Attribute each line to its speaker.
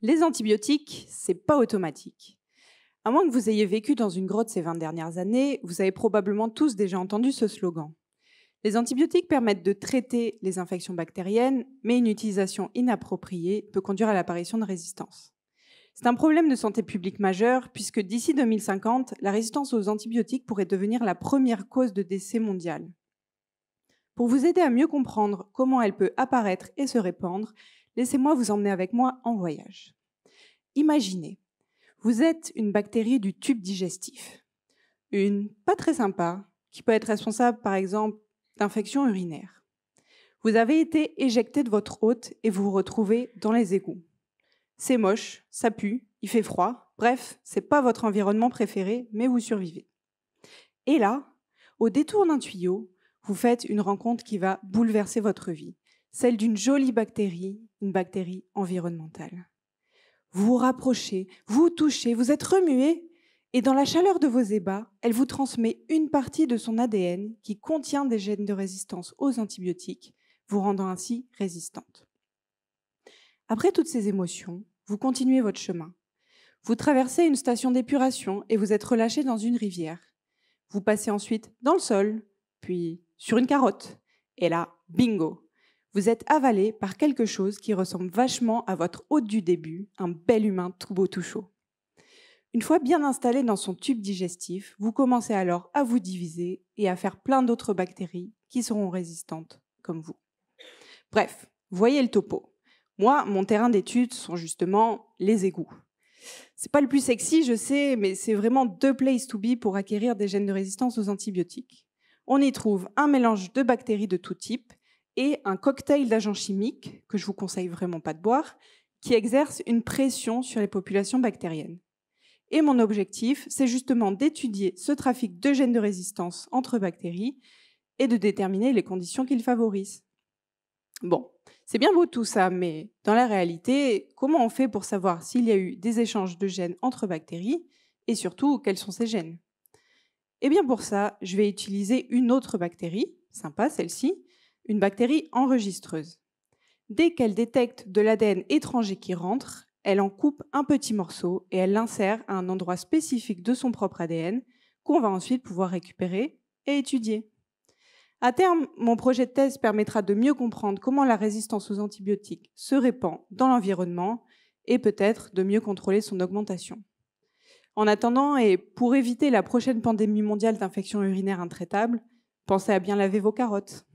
Speaker 1: Les antibiotiques, c'est pas automatique. À moins que vous ayez vécu dans une grotte ces 20 dernières années, vous avez probablement tous déjà entendu ce slogan. Les antibiotiques permettent de traiter les infections bactériennes, mais une utilisation inappropriée peut conduire à l'apparition de résistance. C'est un problème de santé publique majeur, puisque d'ici 2050, la résistance aux antibiotiques pourrait devenir la première cause de décès mondial. Pour vous aider à mieux comprendre comment elle peut apparaître et se répandre, laissez-moi vous emmener avec moi en voyage. Imaginez, vous êtes une bactérie du tube digestif. Une pas très sympa, qui peut être responsable par exemple d'infections urinaires. Vous avez été éjecté de votre hôte et vous vous retrouvez dans les égouts. C'est moche, ça pue, il fait froid, bref, c'est pas votre environnement préféré, mais vous survivez. Et là, au détour d'un tuyau, vous faites une rencontre qui va bouleverser votre vie, celle d'une jolie bactérie, une bactérie environnementale. Vous vous rapprochez, vous touchez, vous êtes remué, et dans la chaleur de vos ébats, elle vous transmet une partie de son ADN qui contient des gènes de résistance aux antibiotiques, vous rendant ainsi résistante. Après toutes ces émotions, vous continuez votre chemin. Vous traversez une station d'épuration et vous êtes relâché dans une rivière. Vous passez ensuite dans le sol, puis sur une carotte. Et là, bingo! Vous êtes avalé par quelque chose qui ressemble vachement à votre hôte du début, un bel humain tout beau tout chaud. Une fois bien installé dans son tube digestif, vous commencez alors à vous diviser et à faire plein d'autres bactéries qui seront résistantes comme vous. Bref, voyez le topo. Moi, mon terrain d'étude sont justement les égouts. C'est pas le plus sexy, je sais, mais c'est vraiment the place to be pour acquérir des gènes de résistance aux antibiotiques. On y trouve un mélange de bactéries de tout type et un cocktail d'agents chimiques, que je vous conseille vraiment pas de boire, qui exerce une pression sur les populations bactériennes. Et mon objectif, c'est justement d'étudier ce trafic de gènes de résistance entre bactéries et de déterminer les conditions qu'ils favorisent. Bon, c'est bien beau tout ça, mais dans la réalité, comment on fait pour savoir s'il y a eu des échanges de gènes entre bactéries et surtout, quels sont ces gènes? Eh bien pour ça, je vais utiliser une autre bactérie, sympa celle-ci, une bactérie enregistreuse. Dès qu'elle détecte de l'ADN étranger qui rentre, elle en coupe un petit morceau et elle l'insère à un endroit spécifique de son propre ADN qu'on va ensuite pouvoir récupérer et étudier. À terme, mon projet de thèse permettra de mieux comprendre comment la résistance aux antibiotiques se répand dans l'environnement et peut-être de mieux contrôler son augmentation. En attendant, et pour éviter la prochaine pandémie mondiale d'infections urinaires intraitables, pensez à bien laver vos carottes.